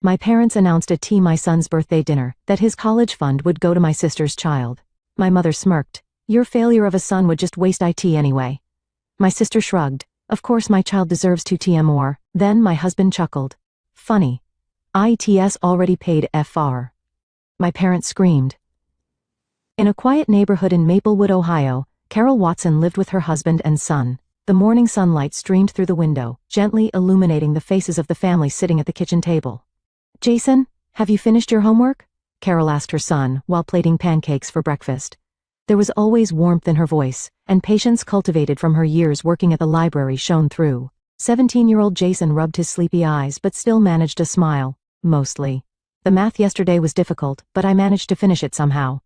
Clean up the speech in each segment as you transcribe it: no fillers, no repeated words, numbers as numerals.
My parents announced at my son's birthday dinner that his college fund would go to my sister's child. My mother smirked. Your failure of a son would just waste it anyway. My sister shrugged. Of course my child deserves 2 more. Then my husband chuckled. Funny. ITS already paid FR. My parents screamed. In a quiet neighborhood in Maplewood, Ohio, Carol Watson lived with her husband and son. The morning sunlight streamed through the window, gently illuminating the faces of the family sitting at the kitchen table. Jason, have you finished your homework? Carol asked her son while plating pancakes for breakfast. There was always warmth in her voice, and patience cultivated from her years working at the library shone through. 17-year-old Jason rubbed his sleepy eyes but still managed to smile, mostly. The math yesterday was difficult, but I managed to finish it somehow.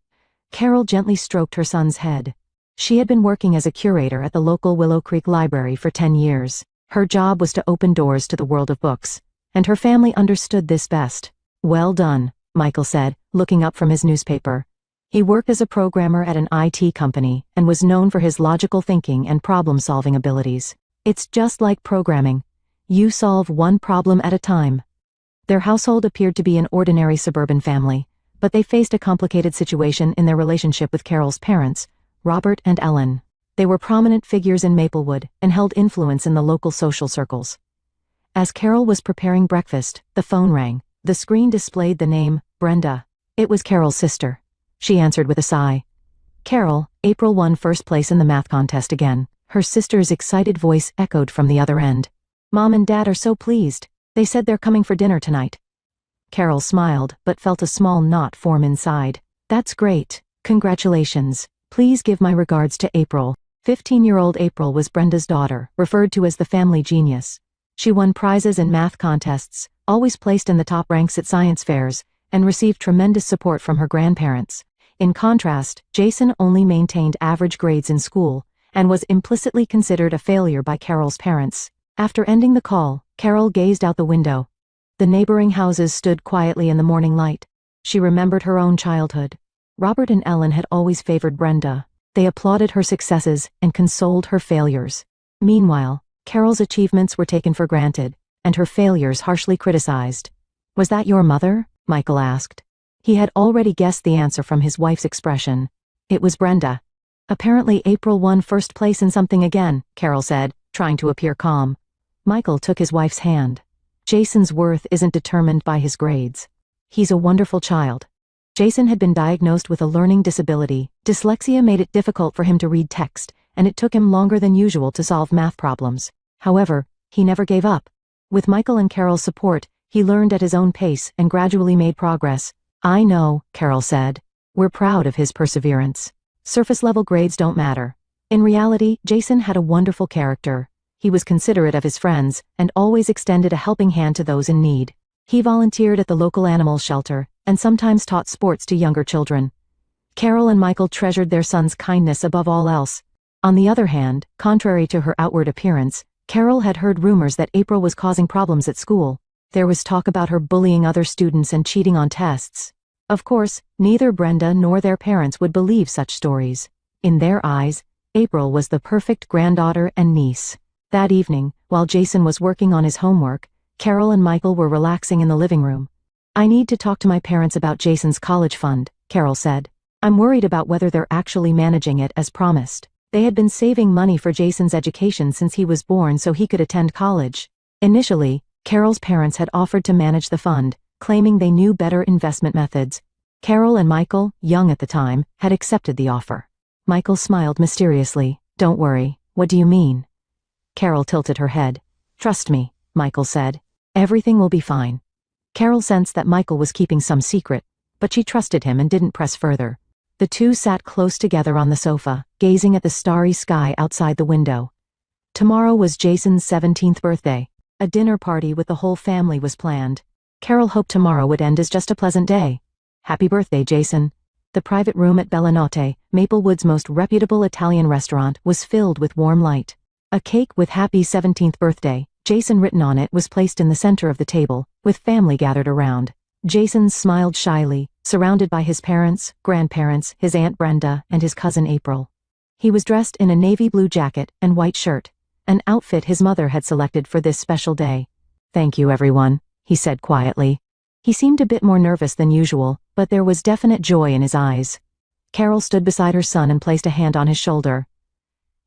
Carol gently stroked her son's head. She had been working as a curator at the local Willow Creek Library for 10 years. Her job was to open doors to the world of books, and her family understood this best. Well done, Michael said, looking up from his newspaper. He worked as a programmer at an IT company and was known for his logical thinking and problem-solving abilities. It's just like programming. You solve one problem at a time. Their household appeared to be an ordinary suburban family, but they faced a complicated situation in their relationship with Carol's parents, Robert and Ellen. They were prominent figures in Maplewood and held influence in the local social circles. As Carol was preparing breakfast, the phone rang. The screen displayed the name, Brenda. It was Carol's sister. She answered with a sigh. Carol, April won first place in the math contest again. Her sister's excited voice echoed from the other end. Mom and Dad are so pleased. They said they're coming for dinner tonight. Carol smiled, but felt a small knot form inside. That's great. Congratulations. Please give my regards to April. 15-year-old April was Brenda's daughter, referred to as the family genius. She won prizes in math contests, always placed in the top ranks at science fairs, and received tremendous support from her grandparents. In contrast, Jason only maintained average grades in school, and was implicitly considered a failure by Carol's parents. After ending the call, Carol gazed out the window. The neighboring houses stood quietly in the morning light. She remembered her own childhood. Robert and Ellen had always favored Brenda. They applauded her successes and consoled her failures. Meanwhile, Carol's achievements were taken for granted, and her failures harshly criticized. Was that your mother? Michael asked. He had already guessed the answer from his wife's expression. It was Brenda. Apparently April won first place in something again, Carol said, trying to appear calm. Michael took his wife's hand. Jason's worth isn't determined by his grades. He's a wonderful child. Jason had been diagnosed with a learning disability. Dyslexia made it difficult for him to read text, and it took him longer than usual to solve math problems. However, he never gave up. With Michael and Carol's support, he learned at his own pace and gradually made progress. I know, Carol said. We're proud of his perseverance. Surface-level grades don't matter. In reality, Jason had a wonderful character. He was considerate of his friends, and always extended a helping hand to those in need. He volunteered at the local animal shelter, and sometimes taught sports to younger children. Carol and Michael treasured their son's kindness above all else. On the other hand, contrary to her outward appearance, Carol had heard rumors that April was causing problems at school. There was talk about her bullying other students and cheating on tests. Of course, neither Brenda nor their parents would believe such stories. In their eyes, April was the perfect granddaughter and niece. That evening, while Jason was working on his homework, Carol and Michael were relaxing in the living room. I need to talk to my parents about Jason's college fund, Carol said. I'm worried about whether they're actually managing it as promised. They had been saving money for Jason's education since he was born so he could attend college. Initially, Carol's parents had offered to manage the fund, claiming they knew better investment methods. Carol and Michael, young at the time, had accepted the offer. Michael smiled mysteriously. Don't worry, what do you mean? Carol tilted her head. Trust me, Michael said. Everything will be fine. Carol sensed that Michael was keeping some secret, but she trusted him and didn't press further. The two sat close together on the sofa, gazing at the starry sky outside the window. Tomorrow was Jason's 17th birthday. A dinner party with the whole family was planned. Carol hoped tomorrow would end as just a pleasant day. Happy birthday, Jason. The private room at Bellanotte, Maplewood's most reputable Italian restaurant, was filled with warm light. A cake with Happy 17th Birthday, Jason written on it, was placed in the center of the table, with family gathered around. Jason smiled shyly, surrounded by his parents, grandparents, his Aunt Brenda, and his cousin April. He was dressed in a navy blue jacket and white shirt, an outfit his mother had selected for this special day. Thank you, everyone, he said quietly. He seemed a bit more nervous than usual, but there was definite joy in his eyes. Carol stood beside her son and placed a hand on his shoulder.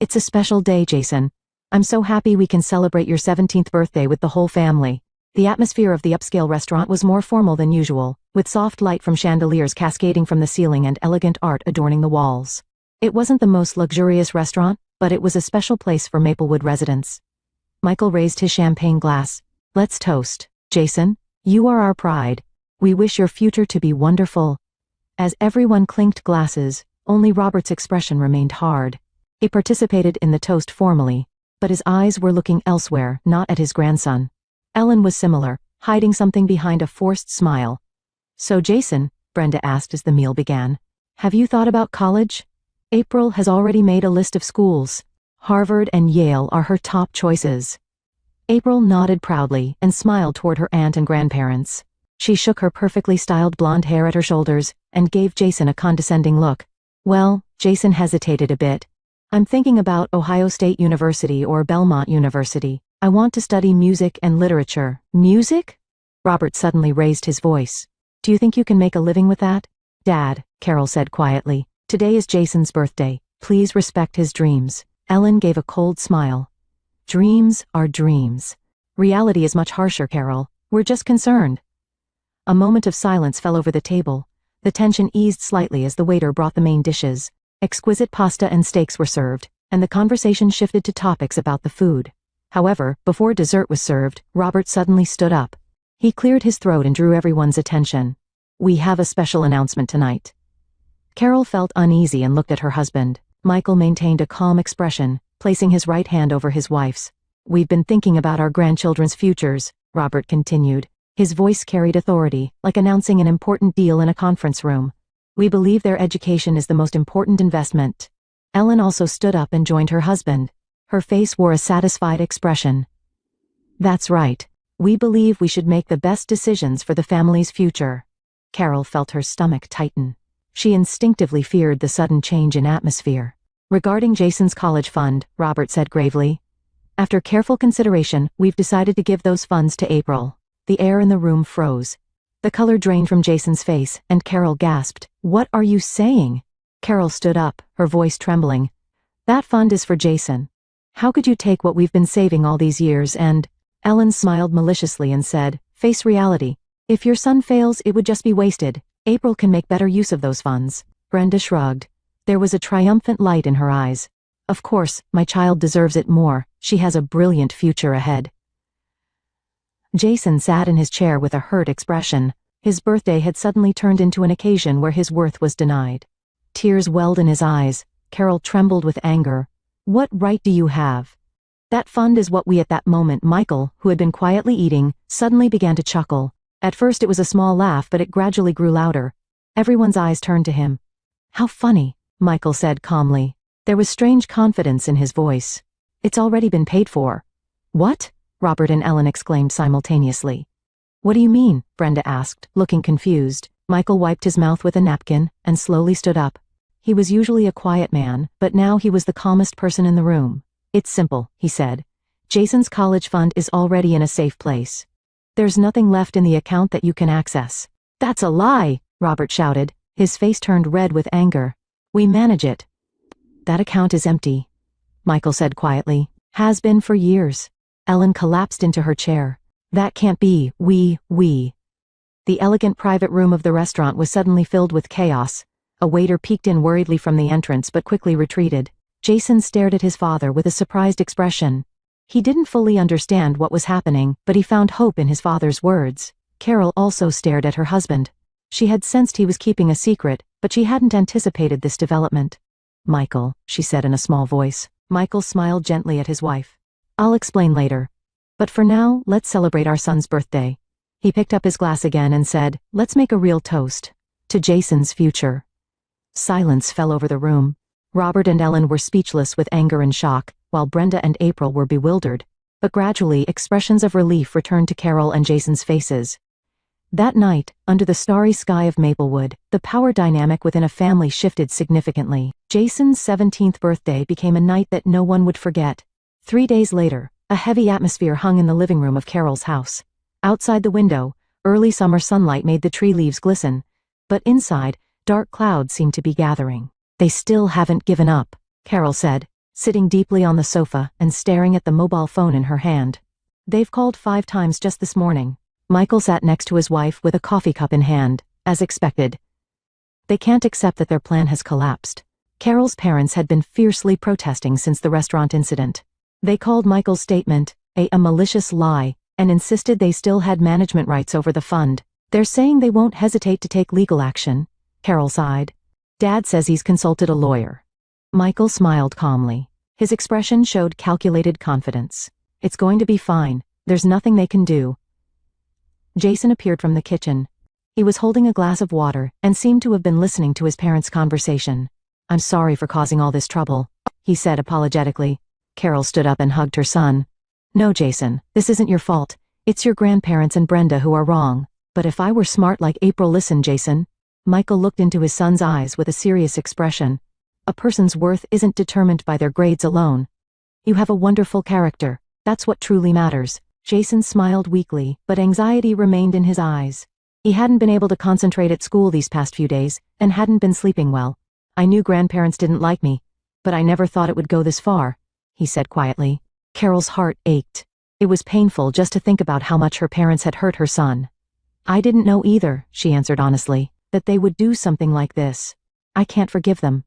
"It's a special day, Jason. I'm so happy we can celebrate your 17th birthday with the whole family." The atmosphere of the upscale restaurant was more formal than usual, with soft light from chandeliers cascading from the ceiling and elegant art adorning the walls. It wasn't the most luxurious restaurant, but it was a special place for Maplewood residents. Michael raised his champagne glass. "Let's toast, Jason. You are our pride. We wish your future to be wonderful." As everyone clinked glasses, only Robert's expression remained hard. He participated in the toast formally, but his eyes were looking elsewhere, not at his grandson. Ellen was similar, hiding something behind a forced smile. "So Jason," Brenda asked as the meal began, "have you thought about college?" April has already made a list of schools. Harvard and Yale are her top choices. April nodded proudly and smiled toward her aunt and grandparents. She shook her perfectly styled blonde hair at her shoulders and gave Jason a condescending look. "Well," Jason hesitated a bit. "I'm thinking about Ohio State University or Belmont University. I want to study music and literature." "Music?" Robert suddenly raised his voice. "Do you think you can make a living with that?" "Dad," Carol said quietly, "today is Jason's birthday. Please respect his dreams." Ellen gave a cold smile. "Dreams are dreams. Reality is much harsher, Carol. We're just concerned." A moment of silence fell over the table. The tension eased slightly as the waiter brought the main dishes. Exquisite pasta and steaks were served, and the conversation shifted to topics about the food. However, before dessert was served, Robert suddenly stood up. He cleared his throat and drew everyone's attention. "We have a special announcement tonight." Carol felt uneasy and looked at her husband. Michael maintained a calm expression, placing his right hand over his wife's. "We've been thinking about our grandchildren's futures," Robert continued. His voice carried authority, like announcing an important deal in a conference room. "We believe their education is the most important investment." Ellen also stood up and joined her husband. Her face wore a satisfied expression. "That's right. We believe we should make the best decisions for the family's future." Carol felt her stomach tighten. She instinctively feared the sudden change in atmosphere. "Regarding Jason's college fund," Robert said gravely, "after careful consideration, we've decided to give those funds to April." The air in the room froze. The color drained from Jason's face, and Carol gasped. "What are you saying?" Carol stood up, her voice trembling. "That fund is for Jason. How could you take what we've been saving all these years and—" Ellen smiled maliciously and said, "Face reality. If your son fails, it would just be wasted. April can make better use of those funds." Brenda shrugged. There was a triumphant light in her eyes. "Of course, my child deserves it more. She has a brilliant future ahead." Jason sat in his chair with a hurt expression. His birthday had suddenly turned into an occasion where his worth was denied. Tears welled in his eyes. Carol trembled with anger. "What right do you have?" "That fund is what we at that moment." Michael, who had been quietly eating, suddenly began to chuckle. At first it was a small laugh, but it gradually grew louder. Everyone's eyes turned to him. "How funny," Michael said calmly. There was strange confidence in his voice. "It's already been paid for." "What?" Robert and Ellen exclaimed simultaneously. "What do you mean?" Brenda asked, looking confused. Michael wiped his mouth with a napkin and slowly stood up. He was usually a quiet man, but now he was the calmest person in the room. "It's simple," he said. "Jason's college fund is already in a safe place. There's nothing left in the account that you can access." "That's a lie!" Robert shouted. His face turned red with anger. "We manage it." "That account is empty," Michael said quietly. "Has been for years." Ellen collapsed into her chair. "That can't be. We. The elegant private room of the restaurant was suddenly filled with chaos. A waiter peeked in worriedly from the entrance but quickly retreated. Jason stared at his father with a surprised expression. He didn't fully understand what was happening, but he found hope in his father's words. Carol also stared at her husband. She had sensed he was keeping a secret, but she hadn't anticipated this development. "Michael," she said in a small voice. Michael smiled gently at his wife. "I'll explain later. But for now, let's celebrate our son's birthday." He picked up his glass again and said, "Let's make a real toast. To Jason's future." Silence fell over the room. Robert and Ellen were speechless with anger and shock, while Brenda and April were bewildered. But gradually, expressions of relief returned to Carol and Jason's faces. That night, under the starry sky of Maplewood, the power dynamic within a family shifted significantly. Jason's 17th birthday became a night that no one would forget. 3 days later, a heavy atmosphere hung in the living room of Carol's house. Outside the window, Early summer sunlight made the tree leaves glisten, but inside, dark clouds seemed to be gathering. They still haven't given up, Carol said, sitting deeply on the sofa and staring at the mobile phone in her hand. They've called 5 times just this morning. Michael sat next to his wife with a coffee cup in hand, as expected. They can't accept that their plan has collapsed. Carol's parents had been fiercely protesting since the restaurant incident. They called Michael's statement a malicious lie and insisted they still had management rights over the fund. They're saying they won't hesitate to take legal action, Carol sighed. Dad says he's consulted a lawyer. Michael smiled calmly. His expression showed calculated confidence. It's going to be fine. There's nothing they can do. Jason appeared from the kitchen. He was holding a glass of water and seemed to have been listening to his parents' conversation. I'm sorry for causing all this trouble, he said apologetically. Carol stood up and hugged her son. No, Jason, this isn't your fault. It's your grandparents and Brenda who are wrong. But if I were smart like April, listen, Jason. Michael looked into his son's eyes with a serious expression. A person's worth isn't determined by their grades alone. You have a wonderful character. That's what truly matters. Jason smiled weakly, but anxiety remained in his eyes. He hadn't been able to concentrate at school these past few days, and hadn't been sleeping well. I knew grandparents didn't like me, but I never thought it would go this far, he said quietly. Carol's heart ached. It was painful just to think about how much her parents had hurt her son. I didn't know either, she answered honestly, that they would do something like this. I can't forgive them.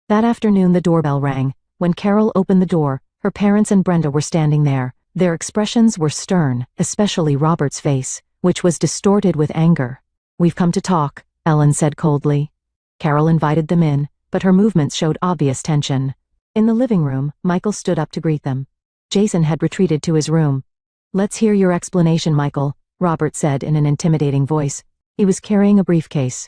That afternoon the doorbell rang. When Carol opened the door, her parents and Brenda were standing there. Their expressions were stern, especially Robert's face, which was distorted with anger. We've come to talk, Ellen said coldly. Carol invited them in, but her movements showed obvious tension. In the living room, Michael stood up to greet them. Jason had retreated to his room. Let's hear your explanation, Michael, Robert said in an intimidating voice. He was carrying a briefcase.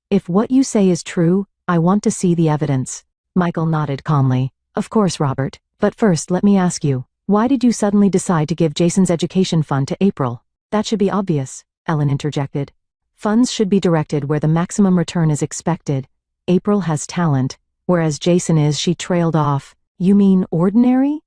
If what you say is true, I want to see the evidence. Michael nodded calmly. Of course, Robert, but first let me ask you, why did you suddenly decide to give Jason's education fund to April? That should be obvious, Ellen interjected. Funds should be directed where the maximum return is expected. April has talent, whereas Jason is, she trailed off. You mean ordinary?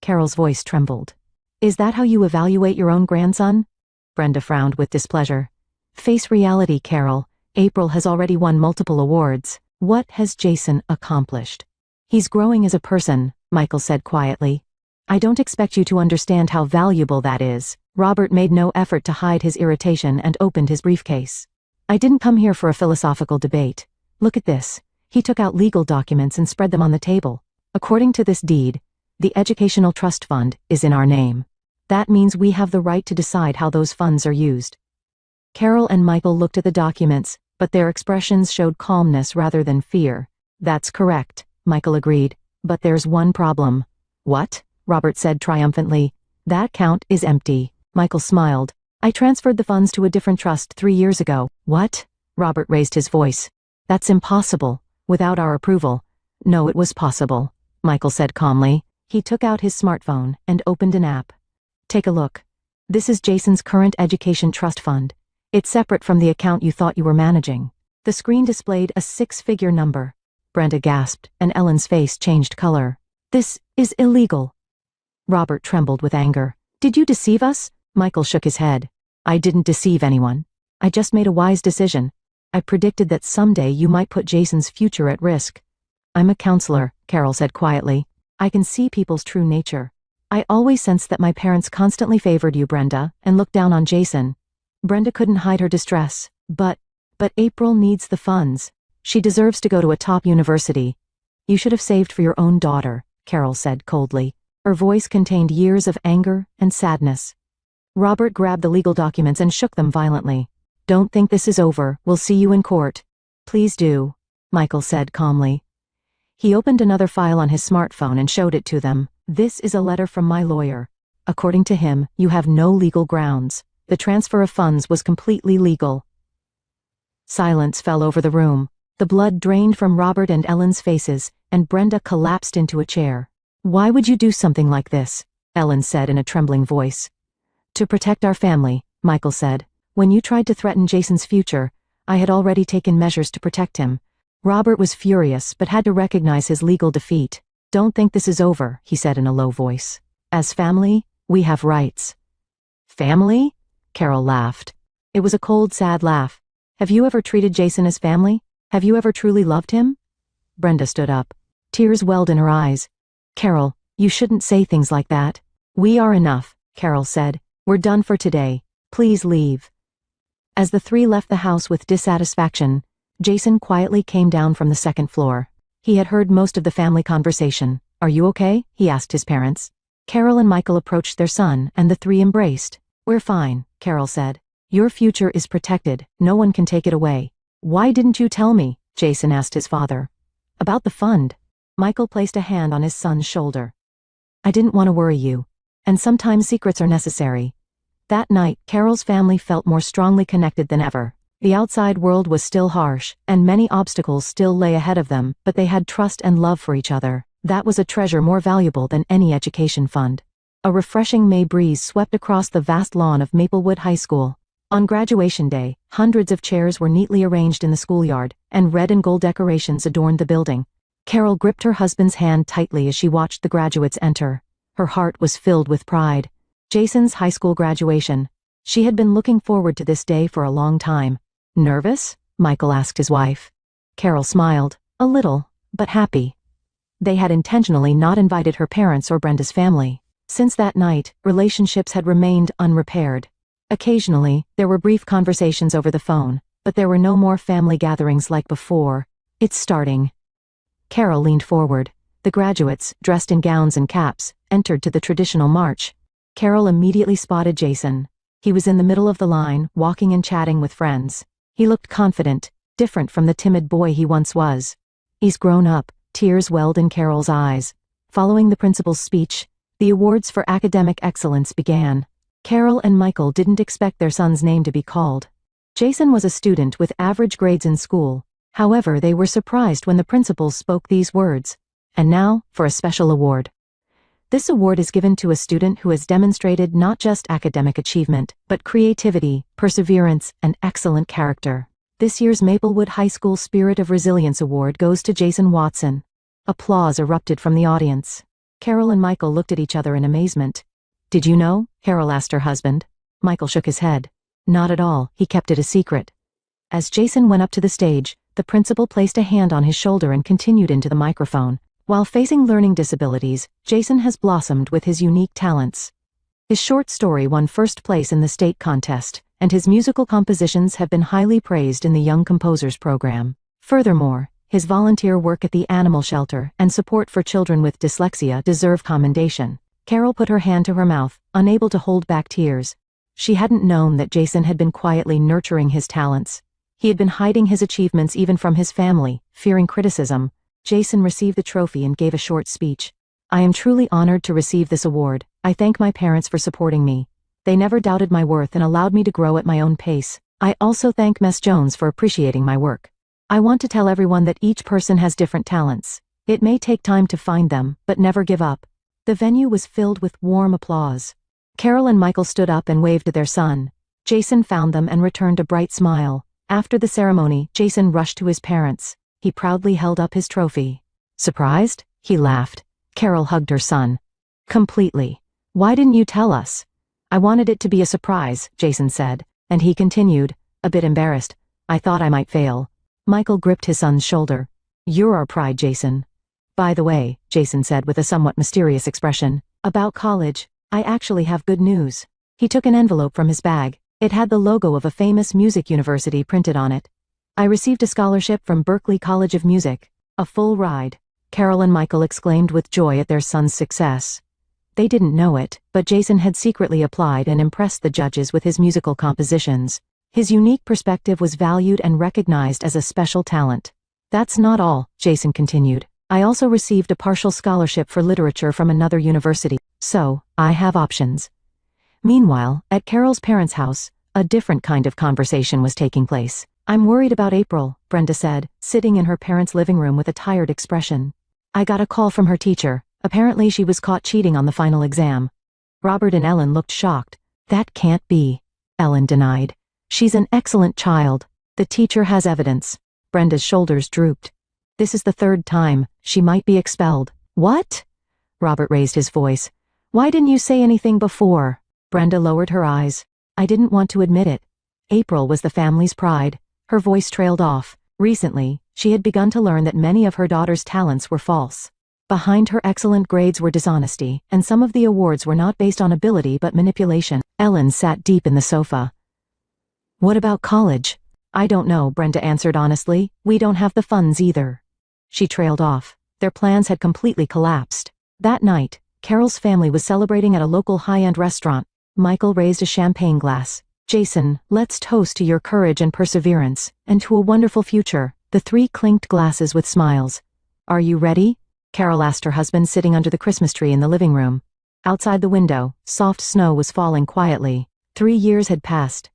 Carol's voice trembled. Is that how you evaluate your own grandson? Brenda frowned with displeasure. Face reality, Carol. April has already won multiple awards. What has Jason accomplished? He's growing as a person, Michael said quietly. I don't expect you to understand how valuable that is. Robert made no effort to hide his irritation and opened his briefcase. I didn't come here for a philosophical debate. Look at this. He took out legal documents and spread them on the table. According to this deed, the Educational Trust Fund is in our name. That means we have the right to decide how those funds are used. Carol and Michael looked at the documents, but their expressions showed calmness rather than fear. That's correct, Michael agreed. But there's one problem. What? Robert said triumphantly. That account is empty. Michael smiled. I transferred the funds to a different trust 3 years ago. What? Robert raised his voice. That's impossible. Without our approval. No, it was possible, Michael said calmly. He took out his smartphone and opened an app. Take a look. This is Jason's current education trust fund. It's separate from the account you thought you were managing. The screen displayed a 6-figure number. Brenda gasped, and Ellen's face changed color. This is illegal. Robert trembled with anger. Did you deceive us? Michael shook his head. I didn't deceive anyone. I just made a wise decision. I predicted that someday you might put Jason's future at risk. I'm a counselor, Carol said quietly. I can see people's true nature. I always sensed that my parents constantly favored you, Brenda, and looked down on Jason. Brenda couldn't hide her distress. But April needs the funds. She deserves to go to a top university. You should have saved for your own daughter, Carol said coldly. Her voice contained years of anger and sadness. Robert grabbed the legal documents and shook them violently. Don't think this is over. We'll see you in court. Please do, Michael said calmly. He opened another file on his smartphone and showed it to them. This is a letter from my lawyer. According to him, you have no legal grounds. The transfer of funds was completely legal. Silence fell over the room. The blood drained from Robert and Ellen's faces, and Brenda collapsed into a chair. Why would you do something like this? Ellen said in a trembling voice. To protect our family, Michael said. When you tried to threaten Jason's future, I had already taken measures to protect him. Robert was furious but had to recognize his legal defeat. Don't think this is over, he said in a low voice. As family, we have rights. Family? Carol laughed. It was a cold, sad laugh. Have you ever treated Jason as family? Have you ever truly loved him? Brenda stood up. Tears welled in her eyes. Carol, you shouldn't say things like that. We are enough, Carol said. We're done for today. Please leave. As the three left the house with dissatisfaction, Jason quietly came down from the second floor. He had heard most of the family conversation. Are you okay? He asked his parents. Carol and Michael approached their son, and the three embraced. We're fine, Carol said. Your future is protected. No one can take it away. Why didn't you tell me? Jason asked his father. About the fund. Michael placed a hand on his son's shoulder. I didn't want to worry you. And sometimes secrets are necessary. That night, Carol's family felt more strongly connected than ever. The outside world was still harsh, and many obstacles still lay ahead of them, but they had trust and love for each other. That was a treasure more valuable than any education fund. A refreshing May breeze swept across the vast lawn of Maplewood High School. On graduation day, hundreds of chairs were neatly arranged in the schoolyard, and red and gold decorations adorned the building. Carol gripped her husband's hand tightly as she watched the graduates enter. Her heart was filled with pride. Jason's high school graduation. She had been looking forward to this day for a long time. Nervous? Michael asked his wife. Carol smiled. A little, but happy. They had intentionally not invited her parents or Brenda's family. Since that night, relationships had remained unrepaired. Occasionally, there were brief conversations over the phone, but there were no more family gatherings like before. It's starting. Carol leaned forward. The graduates, dressed in gowns and caps, entered to the traditional march. Carol immediately spotted Jason. He was in the middle of the line, walking and chatting with friends. He looked confident, different from the timid boy he once was. He's grown up. Tears welled in Carol's eyes. Following the principal's speech, the awards for academic excellence began. Carol and Michael didn't expect their son's name to be called. Jason was a student with average grades in school. However, they were surprised when the principal spoke these words. And now, for a special award. This award is given to a student who has demonstrated not just academic achievement, but creativity, perseverance, and excellent character. This year's Maplewood High School Spirit of Resilience Award goes to Jason Watson. Applause erupted from the audience. Carol and Michael looked at each other in amazement. Did you know? Carol asked her husband. Michael shook his head. Not at all, he kept it a secret. As Jason went up to the stage, the principal placed a hand on his shoulder and continued into the microphone. While facing learning disabilities, Jason has blossomed with his unique talents. His short story won first place in the state contest, and his musical compositions have been highly praised in the Young Composers program. Furthermore, his volunteer work at the animal shelter and support for children with dyslexia deserve commendation. Carol put her hand to her mouth, unable to hold back tears. She hadn't known that Jason had been quietly nurturing his talents. He had been hiding his achievements even from his family, fearing criticism. Jason received the trophy and gave a short speech. I am truly honored to receive this award. I thank my parents for supporting me. They never doubted my worth and allowed me to grow at my own pace. I also thank Ms. Jones for appreciating my work. I want to tell everyone that each person has different talents. It may take time to find them, but never give up. The venue was filled with warm applause. Carol and Michael stood up and waved to their son. Jason found them and returned a bright smile. After the ceremony, Jason rushed to his parents. He proudly held up his trophy. Surprised? He laughed. Carol hugged her son. Completely. Why didn't you tell us? I wanted it to be a surprise, Jason said, and he continued, a bit embarrassed. I thought I might fail. Michael gripped his son's shoulder. You're our pride, Jason. By the way, Jason said with a somewhat mysterious expression, about college, I actually have good news. He took an envelope from his bag. It had the logo of a famous music university printed on it. I received a scholarship from Berklee College of Music. A full ride. Carol and Michael exclaimed with joy at their son's success. They didn't know it, but Jason had secretly applied and impressed the judges with his musical compositions. His unique perspective was valued and recognized as a special talent. That's not all, Jason continued. I also received a partial scholarship for literature from another university, so I have options. Meanwhile, at Carol's parents' house, a different kind of conversation was taking place. I'm worried about April, Brenda said, sitting in her parents' living room with a tired expression. I got a call from her teacher. Apparently she was caught cheating on the final exam. Robert and Ellen looked shocked. That can't be. Ellen denied. She's an excellent child. The teacher has evidence. Brenda's shoulders drooped. This is the third time. She might be expelled. What? Robert raised his voice. Why didn't you say anything before? Brenda lowered her eyes. I didn't want to admit it. April was the family's pride. Her voice trailed off. Recently, she had begun to learn that many of her daughter's talents were false. Behind her excellent grades were dishonesty, and some of the awards were not based on ability but manipulation. Ellen sat deep in the sofa. "What about college?" "I don't know," Brenda answered honestly. "We don't have the funds either." She trailed off. Their plans had completely collapsed. That night, Carol's family was celebrating at a local high-end restaurant. Michael raised a champagne glass. "Jason, let's toast to your courage and perseverance, and to a wonderful future." The three clinked glasses with smiles. "Are you ready?" Carol asked her husband sitting under the Christmas tree in the living room. Outside the window, soft snow was falling quietly. 3 years had passed.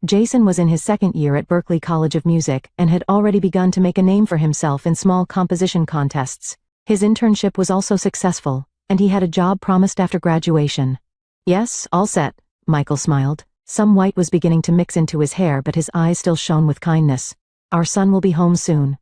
Jason was in his second year at Berklee College of Music and had already begun to make a name for himself in small composition contests. His internship was also successful, and he had a job promised after graduation. "Yes, all set," Michael smiled. Some white was beginning to mix into his hair, but his eyes still shone with kindness. "Our son will be home soon."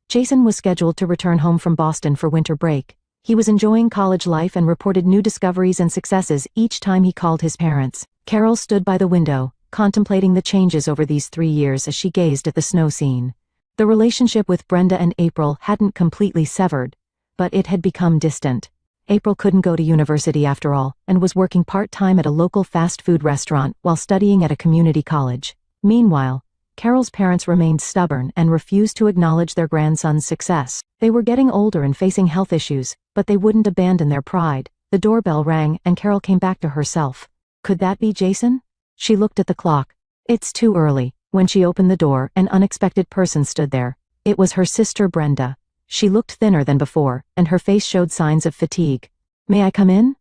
Jason was scheduled to return home from Boston for winter break. He was enjoying college life and reported new discoveries and successes each time he called his parents. Carol stood by the window, contemplating the changes over these 3 years as she gazed at the snow scene. The relationship with Brenda and April hadn't completely severed, but it had become distant. April couldn't go to university after all, and was working part-time at a local fast food restaurant while studying at a community college. Meanwhile, Carol's parents remained stubborn and refused to acknowledge their grandson's success. They were getting older and facing health issues, but they wouldn't abandon their pride. The doorbell rang and Carol came back to herself. Could that be Jason? She looked at the clock. It's too early. When she opened the door, an unexpected person stood there. It was her sister Brenda. She looked thinner than before, and her face showed signs of fatigue. "May I come in?"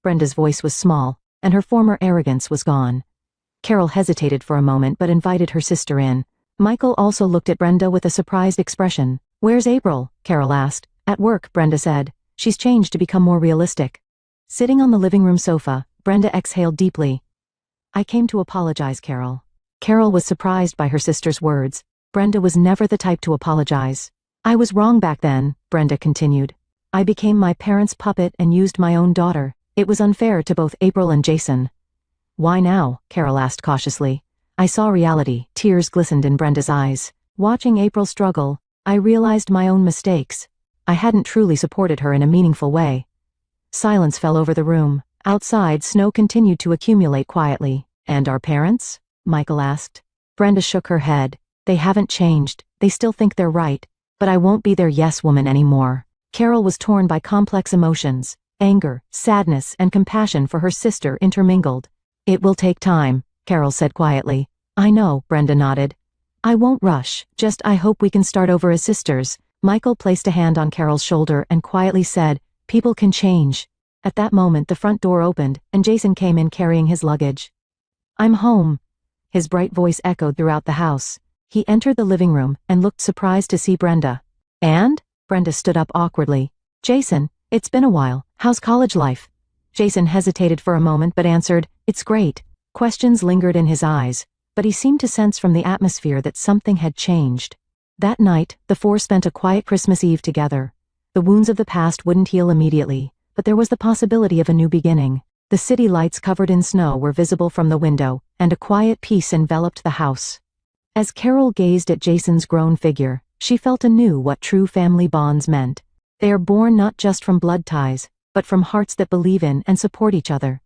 Brenda's voice was small, and her former arrogance was gone. Carol hesitated for a moment but invited her sister in. Michael also looked at Brenda with a surprised expression. "Where's April?" Carol asked. "At work," Brenda said. "She's changed to become more realistic." Sitting on the living room sofa, Brenda exhaled deeply. "I came to apologize, Carol." Carol was surprised by her sister's words. Brenda was never the type to apologize. "I was wrong back then," Brenda continued. "I became my parents' puppet and used my own daughter. It was unfair to both April and Jason." "Why now?" Carol asked cautiously. "I saw reality." Tears glistened in Brenda's eyes. "Watching April struggle, I realized my own mistakes. I hadn't truly supported her in a meaningful way." Silence fell over the room. Outside, snow continued to accumulate quietly. "And our parents?" Michael asked. Brenda shook her head. "They haven't changed. They still think they're right. But I won't be their yes woman anymore." Carol was torn by complex emotions. Anger, sadness, and compassion for her sister intermingled. "It will take time," Carol said quietly. "I know," Brenda nodded. "I won't rush, just I hope we can start over as sisters." Michael placed a hand on Carol's shoulder and quietly said, "People can change." At that moment the front door opened, and Jason came in carrying his luggage. "I'm home." His bright voice echoed throughout the house. He entered the living room and looked surprised to see Brenda. "And?" Brenda stood up awkwardly. "Jason, it's been a while. How's college life?" Jason hesitated for a moment but answered, "It's great." Questions lingered in his eyes, but he seemed to sense from the atmosphere that something had changed. That night, the four spent a quiet Christmas Eve together. The wounds of the past wouldn't heal immediately, but there was the possibility of a new beginning. The city lights covered in snow were visible from the window, and a quiet peace enveloped the house. As Carol gazed at Jason's grown figure, she felt anew what true family bonds meant. They are born not just from blood ties, but from hearts that believe in and support each other.